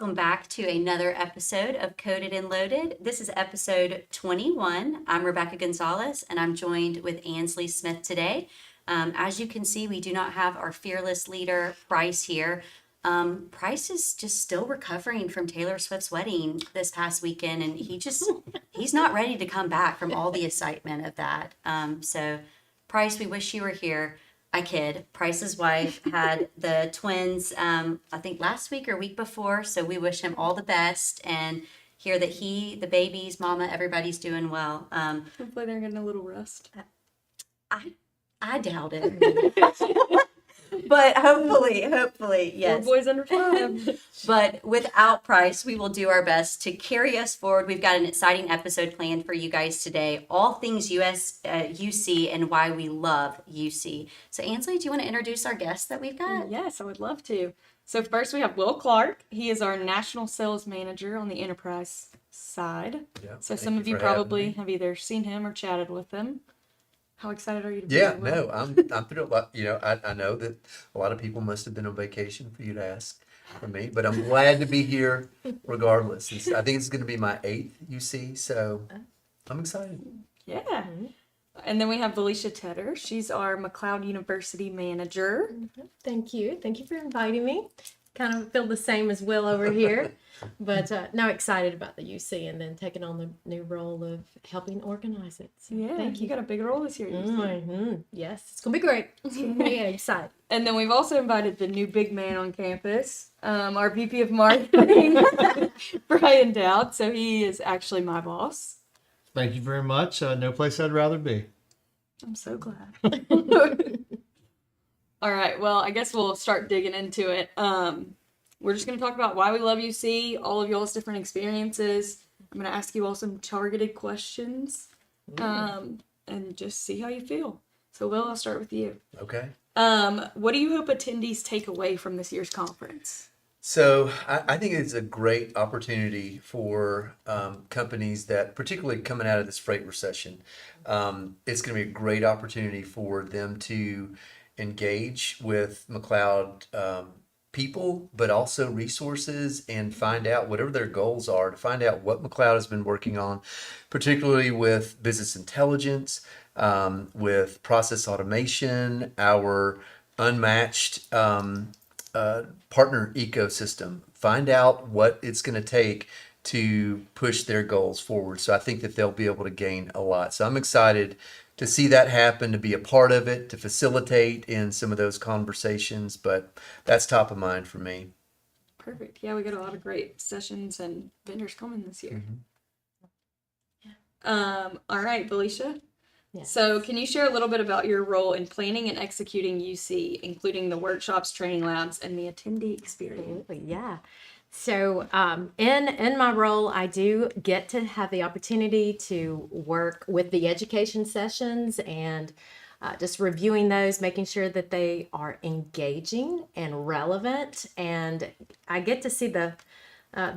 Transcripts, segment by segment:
welcome back to another episode of Coded and Loaded. This is episode 21. I'm Rebecca Gonzalez, and I'm joined with Ansley Smith today. As you can see, we do not have our fearless leader, Bryce, here. Bryce is just still recovering from Taylor Swift's wedding this past weekend, and he's not ready to come back from all the excitement of that. So, Bryce, we wish you were here. I kid. Price's wife had the twins, I think last week or week before. So we wish him all the best and hear that the babies, mama, everybody's doing well. Hopefully they're getting a little rest. I doubt it. But hopefully, yes. 4 boys under 5. But without Price, we will do our best to carry us forward. We've got an exciting episode planned for you guys today. All things UC and why we love UC. So Ansley, do you want to introduce our guest that we've got? Yes, I would love to. So first we have Will Clark. He is our National Sales Manager on the enterprise side. Yeah, so some of you probably have either seen him or chatted with him. How excited are you to be here, Will? No, I'm thrilled. I know that a lot of people must have been on vacation for you to ask for me, but I'm glad to be here regardless. I think it's going to be my 8th UC, so I'm excited. Yeah. And then we have Valecia Tedder. She's our McLeod University Manager. Thank you. Thank you for inviting me. Kind of feel the same as Will over here, but now excited about the UC and then taking on the new role of helping organize it. So Yeah, thank you got a big role this year. at UC. Mm-hmm. Yes, it's gonna be great. It's gonna be excited. And then we've also invited the new big man on campus, our VP of Marketing, Brian Doud. So he is actually my boss. Thank you very much. No place I'd rather be. I'm so glad. All right. Well, I guess we'll start digging into it. We're just going to talk about why we love UC, all of y'all's different experiences. I'm going to ask you all some targeted questions and just see how you feel. So, Will, I'll start with you. Okay. What do you hope attendees take away from this year's conference? So I think it's a great opportunity for companies that, particularly coming out of this freight recession, it's going to be a great opportunity for them to engage with McLeod people, but also resources, and find out whatever their goals are, to find out what McLeod has been working on, particularly with business intelligence, with process automation, our unmatched partner ecosystem. Find out what it's going to take to push their goals forward. So I think that they'll be able to gain a lot. So I'm excited to see that happen, to be a part of it, to facilitate in some of those conversations. But that's top of mind for me. Perfect. Yeah, we got a lot of great sessions and vendors coming this year. All right, Valecia. Yes. So can you share a little bit about your role in planning and executing UC, including the workshops, training labs, and the attendee experience? Absolutely, yeah. So in my role, I do get to have the opportunity to work with the education sessions and just reviewing those, making sure that they are engaging and relevant. And I get to see the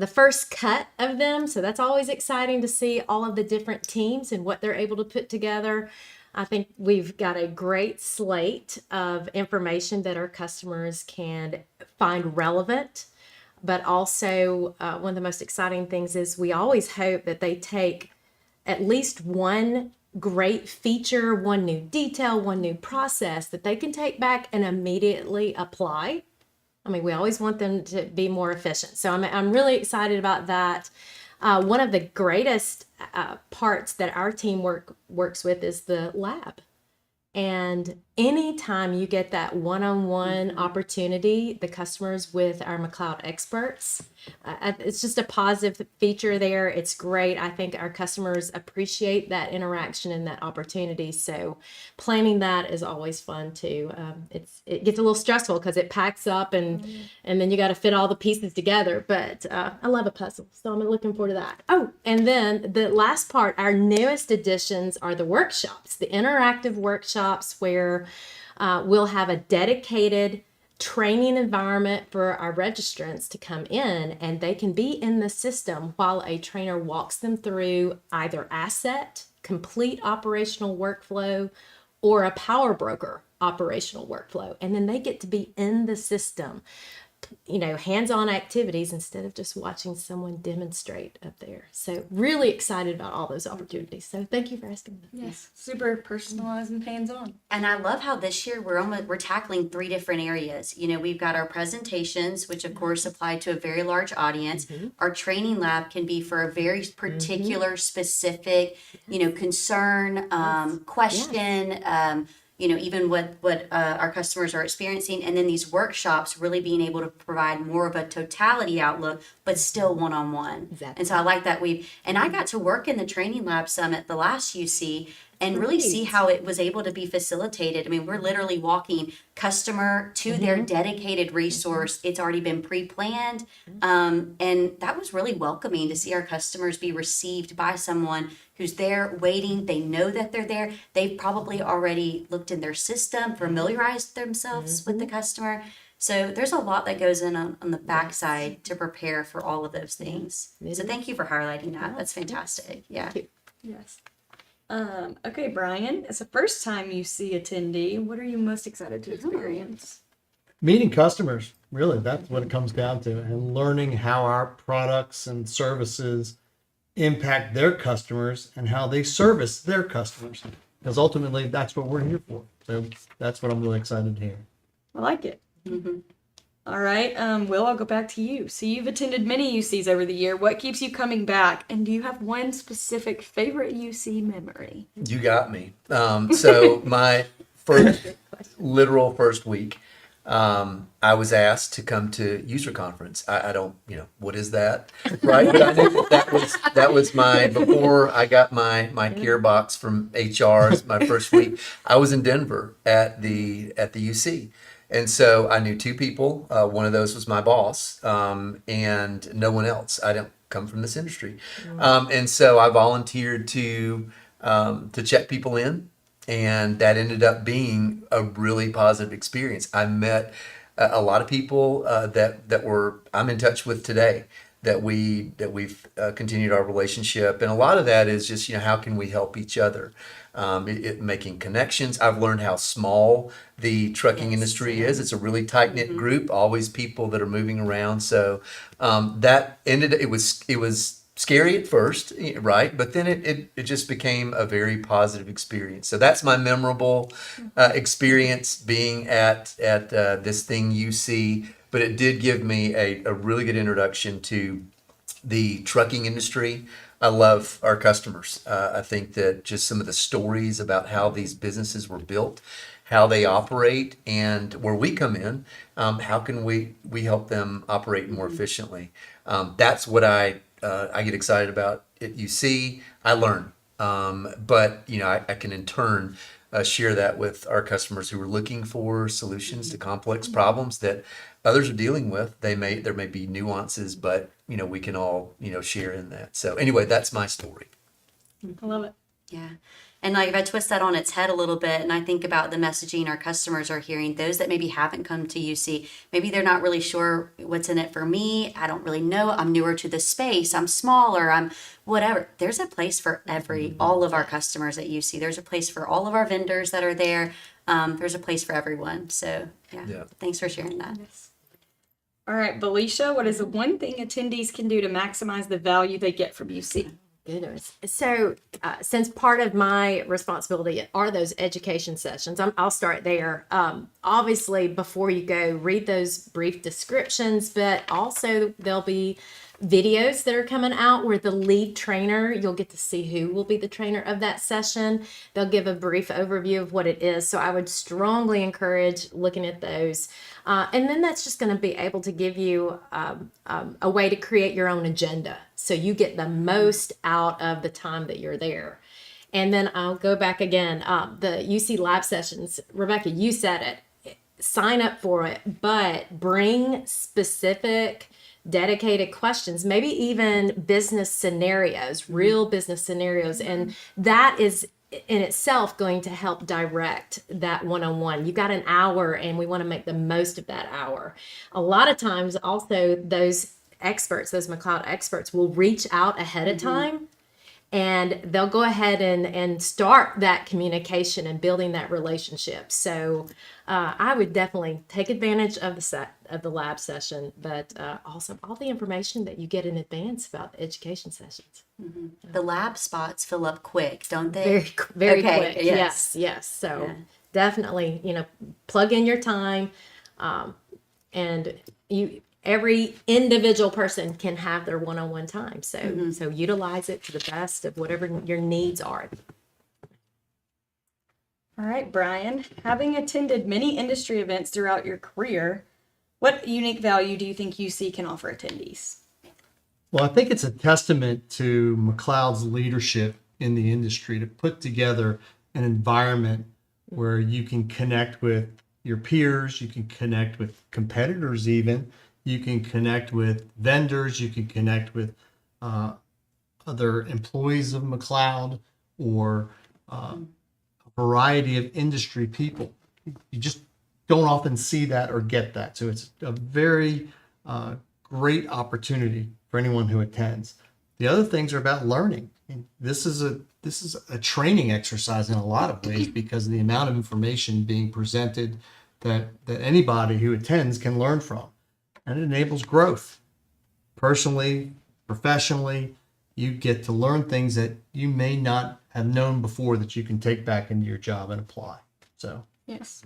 first cut of them. So that's always exciting to see all of the different teams and what they're able to put together. I think we've got a great slate of information that our customers can find relevant. But also, one of the most exciting things is we always hope that they take at least one great feature, one new detail, one new process that they can take back and immediately apply. I mean, we always want them to be more efficient. So I'm really excited about that. One of the greatest parts that our team works with is the lab. And anytime you get that one-on-one opportunity, the customers with our McLeod experts, it's just a positive feature there. It's great. I think our customers appreciate that interaction and that opportunity. So planning that is always fun too. It gets a little stressful because it packs up and then you got to fit all the pieces together. But I love a puzzle, so I'm looking forward to that. Oh, and then the last part, our newest additions are the workshops, the interactive workshops where we'll have a dedicated training environment for our registrants to come in, and they can be in the system while a trainer walks them through either asset, complete operational workflow, or a power broker operational workflow. And then they get to be in the system hands-on activities instead of just watching someone demonstrate up there. So really excited about all those opportunities. So thank you for asking that. Yes, super personalized and hands-on. And I love how this year we're tackling three different areas. We've got our presentations, which of course apply to a very large audience. Our training lab can be for a very particular, specific, concern, question, even what our customers are experiencing. And then these workshops really being able to provide more of a totality outlook, but still one-on-one. Exactly. And so I like that I got to work in the training lab summit the last UC and really see how it was able to be facilitated. I mean, we're literally walking customer to their dedicated resource. It's already been pre-planned. And that was really welcoming to see our customers be received by someone who's there waiting. They know that they're there. They've probably already looked in their system, familiarized themselves with the customer. So there's a lot that goes in on the backside to prepare for all of those things. So thank you for highlighting that. That's fantastic. Yeah. Yes. Okay, Brian, it's the first time you see attendee. What are you most excited to experience? Meeting customers, really, that's what it comes down to, and learning how our products and services impact their customers and how they service their customers. Because ultimately, that's what we're here for. So that's what I'm really excited to hear. I like it. All right, Will, I'll go back to you. So you've attended many UCs over the year. What keeps you coming back? And do you have one specific favorite UC memory? You got me. So my literal first week, I was asked to come to User Conference. I don't, what is that, right? But I knew that was before I got my gearbox from HR's my first week. I was in Denver at the UC. And so I knew two people. One of those was my boss, and no one else. I don't come from this industry, and so I volunteered to check people in, and that ended up being a really positive experience. I met a lot of people that I'm in touch with today. That we've continued our relationship, and a lot of that is just how can we help each other, making connections. I've learned how small the trucking industry is. It's a really tight knit group, always people that are moving around. So that ended. It was scary at first, right? But then it just became a very positive experience. So that's my memorable experience being at this thing UC. But it did give me a really good introduction to the trucking industry. I love our customers. I think that just some of the stories about how these businesses were built, how they operate, and where we come in, how can we help them operate more efficiently? That's what I get excited about at UC. I learn, but I can in turn share that with our customers who are looking for solutions to complex problems that others are dealing with. There may be nuances, but we can all share in that. So anyway, that's my story. I love it. Yeah. And if I twist that on its head a little bit and I think about the messaging our customers are hearing, those that maybe haven't come to UC, maybe they're not really sure what's in it for me. I don't really know. I'm newer to the space. I'm smaller. I'm whatever. There's a place for all of our customers at UC. There's a place for all of our vendors that are there. There's a place for everyone. So yeah. Thanks for sharing that. Yes. All right, Valecia, what is the one thing attendees can do to maximize the value they get from UC? Goodness. So, since part of my responsibility are those education sessions, I'll start there. Obviously, before you go, read those brief descriptions, but also there'll be videos that are coming out where the lead trainer, you'll get to see who will be the trainer of that session. They'll give a brief overview of what it is. So I would strongly encourage looking at those. And then that's just going to be able to give you a way to create your own agenda. So you get the most out of the time that you're there. And then I'll go back again. The UC Live sessions, Rebecca, you said it. Sign up for it, but bring specific dedicated questions, maybe even business scenarios, real business scenarios. And that is in itself going to help direct that one-on-one. You got an hour and we want to make the most of that hour. A lot of times also those experts, those McLeod experts will reach out ahead of time and they'll go ahead and start that communication and building that relationship. So I would definitely take advantage of the lab session, but also all the information that you get in advance about the education sessions. The lab spots fill up quick, don't they? Very Okay, quick. yes. Yes. So Yeah. definitely, plug in your time, and every individual person can have their one-on-one time. So utilize it to the best of whatever your needs are. All right, Brian, having attended many industry events throughout your career, what unique value do you think UC can offer attendees? Well, I think it's a testament to McLeod's leadership in the industry to put together an environment where you can connect with your peers, you can connect with competitors even, you can connect with vendors, you can connect with other employees of McLeod or a variety of industry people. You just don't often see that or get that. So it's a very great opportunity for anyone who attends. The other things are about learning. This is a training exercise in a lot of ways because of the amount of information being presented that anybody who attends can learn from. And it enables growth. Personally, professionally, you get to learn things that you may not have known before that you can take back into your job and apply. So Yes.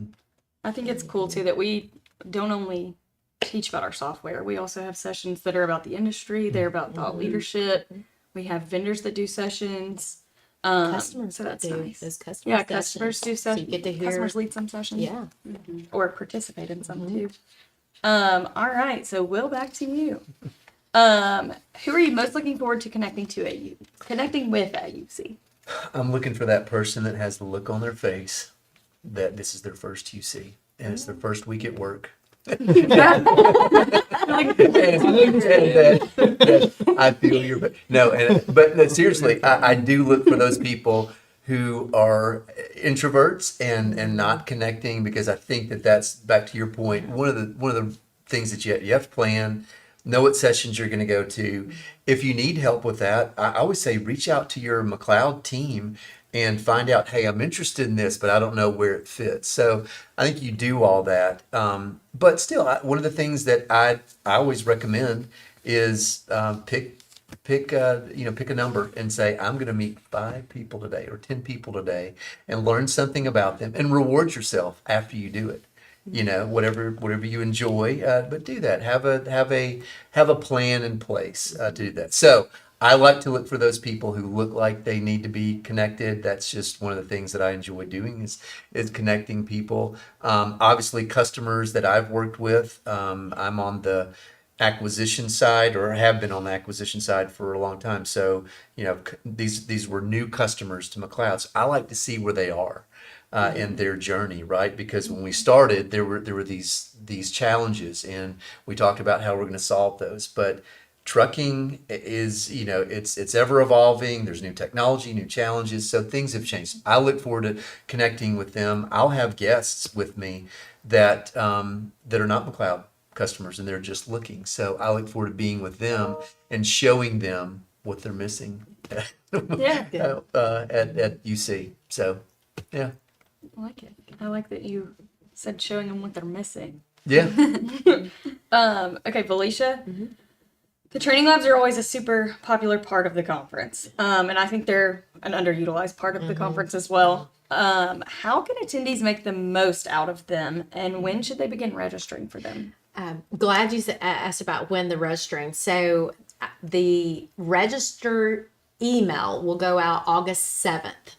I think it's cool too that we don't only teach about our software, we also have sessions that are about the industry, they're about thought leadership. We have vendors that do sessions. Customers so that's do nice. those customer Yeah, sessions. customers do So you sessions. get to hear. Customers lead some sessions. Yeah. Or participate in some too. All right, so Will, back to you. Who are you most looking forward to connecting with at UC? I'm looking for that person that has the look on their face that this is their first UC and it's their first week at work. I feel your but seriously, I do look for those people who are introverts and not connecting because I think that's back to your point. One of the things that you have to plan, know what sessions you're going to go to. If you need help with that, I always say reach out to your McLeod team and find out, hey, I'm interested in this, but I don't know where it fits. So I think you do all that. But still, one of the things that I always recommend is pick a number and say, I'm going to meet 5 people today or 10 people today and learn something about them and reward yourself after you do it. Whatever you enjoy, but do that. Have a plan in place to do that. So I like to look for those people who look like they need to be connected. That's just one of the things that I enjoy doing is connecting people. Obviously, customers that I've worked with. I'm on the acquisition side or have been on the acquisition side for a long time. So these were new customers to McLeod. So I like to see where they are. In their journey, right? Because when we started, there were these challenges, and we talked about how we're going to solve those. But trucking is, it's ever evolving. There's new technology, new challenges, so things have changed. I look forward to connecting with them. I'll have guests with me that are not McLeod customers, and they're just looking. So I look forward to being with them and showing them what they're missing at UC. So, yeah. I like it. I like that you said showing them what they're missing. Yeah. Okay, Valecia. The training labs are always a super popular part of the conference. And I think they're an underutilized part of the conference as well. How can attendees make the most out of them, and when should they begin registering for them? Glad you asked about when the registering. So the register email will go out August 7th.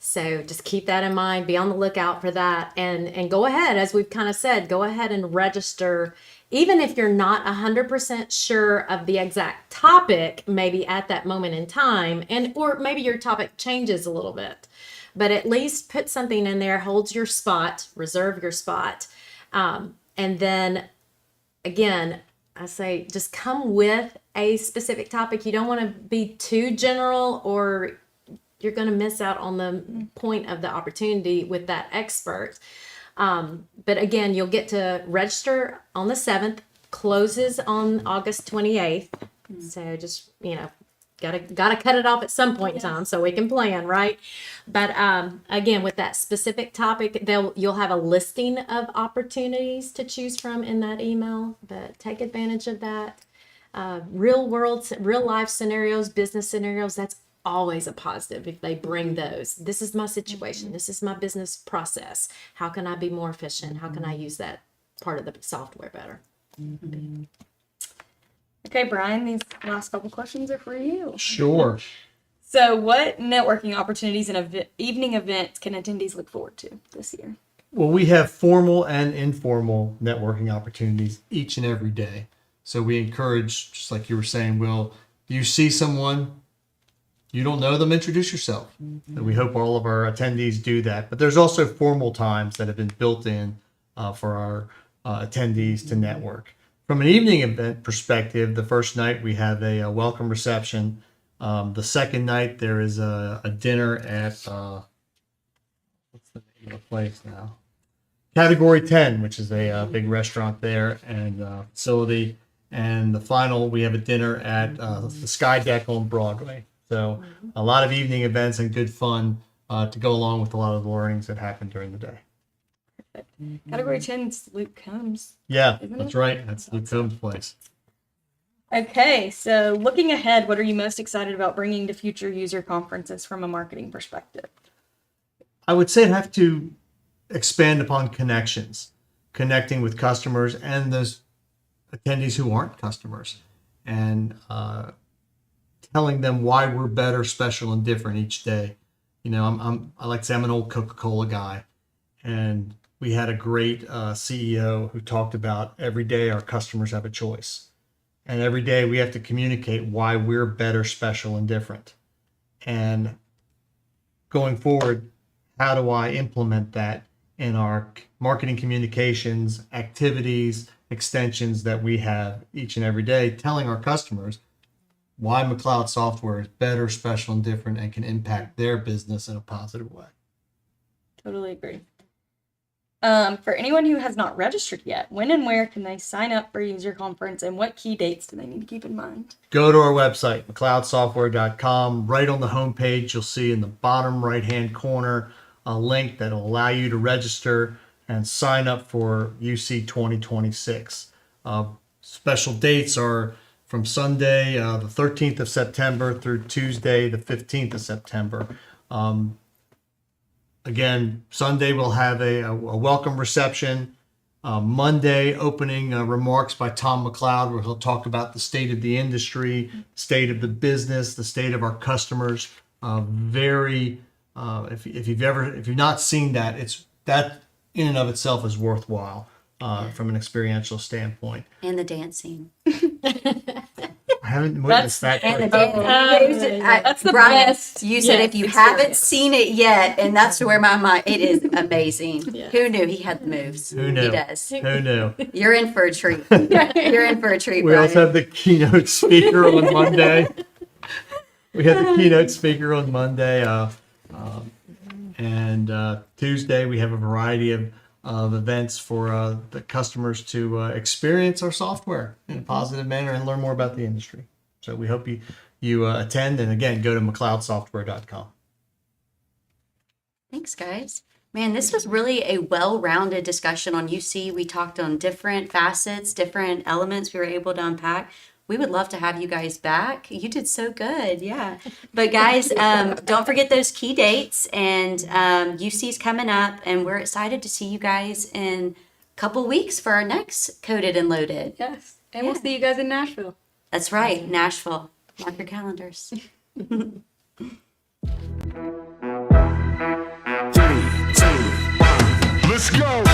So just keep that in mind, be on the lookout for that, and go ahead, as we've kind of said, go ahead and register. Even if you're not 100% sure of the exact topic, maybe at that moment in time, or maybe your topic changes a little bit, but at least put something in there, hold your spot, reserve your spot. And then again, I say just come with a specific topic. You don't want to be too general, or you're going to miss out on the point of the opportunity with that expert. But again, you'll get to register on the 7th, closes on August 28th. So just, gotta cut it off at some point in time so we can plan, right? But again, with that specific topic, you'll have a listing of opportunities to choose from in that email. But take advantage of that. Real life scenarios, business scenarios. That's always a positive if they bring those. This is my situation. This is my business process. How can I be more efficient? How can I use that part of the software better? Okay, Brian, these last couple questions are for you. Sure. So, what networking opportunities and evening events can attendees look forward to this year? Well, we have formal and informal networking opportunities each and every day. So we encourage, just like you were saying, Will, you see someone, you don't know them, introduce yourself. And we hope all of our attendees do that. But there's also formal times that have been built in for our attendees to network. From an evening event perspective, the first night we have a welcome reception. The second night there is a dinner at, what's the name of the place now? Category 10, which is a big restaurant there and facility. And the final, we have a dinner at the Sky Deck on Broadway. So a lot of evening events and good fun to go along with a lot of the learnings that happen during the day. Category 10 is Luke Combs. Yeah, Isn't that's it? right. That's Luke Combs' place. Okay, so looking ahead, what are you most excited about bringing to future user conferences from a marketing perspective? I would say I have to expand upon connections, connecting with customers and those attendees who aren't customers, and telling them why we're better, special, and different each day. You know, I like to say I'm an old Coca-Cola guy, and we had a great CEO who talked about every day our customers have a choice, and every day we have to communicate why we're better, special, and different. And going forward, how do I implement that in our marketing communications, activities, extensions that we have each and every day, telling our customers why McLeod software is better, special, and different and can impact their business in a positive way. Totally agree. For anyone who has not registered yet, when and where can they sign up for a user conference, and what key dates do they need to keep in mind? Go to our website, McLeodsoftware.com. Right on the homepage, you'll see in the bottom right-hand corner a link that will allow you to register and sign up for UC 2026. Special dates are from Sunday, the 13th of September through Tuesday, the 15th of September. Again, Sunday we'll have a welcome reception. Monday, opening remarks by Tom McLeod, where he'll talk about the state of the industry, state of the business, the state of our customers. If you've not seen that, it's that in and of itself is worthwhile from an experiential standpoint. And the dancing. I haven't witnessed that. And the quite dancing. That's the Brian, best. you said if you haven't seen it yet, and that's where my mind, it is amazing. Yeah. Who knew he had the moves? Who knew? He does. Who knew? You're in for a treat. You're in for a treat, We Brian. also have the keynote speaker on Monday. And Tuesday we have a variety of events for the customers to experience our software in a positive manner and learn more about the industry. So we hope you attend, and again, go to McLeodsoftware.com. Thanks, guys. Man, this was really a well-rounded discussion on UC. We talked on different facets, different elements we were able to unpack. We would love to have you guys back. You did so good. Yeah. But guys, don't forget those key dates, and UC's coming up, and we're excited to see you guys in a couple weeks for our next Coded and Loaded. Yes. And we'll see you guys in Nashville. That's right, Nashville. Mark your calendars. 3, 2, 1, let's go.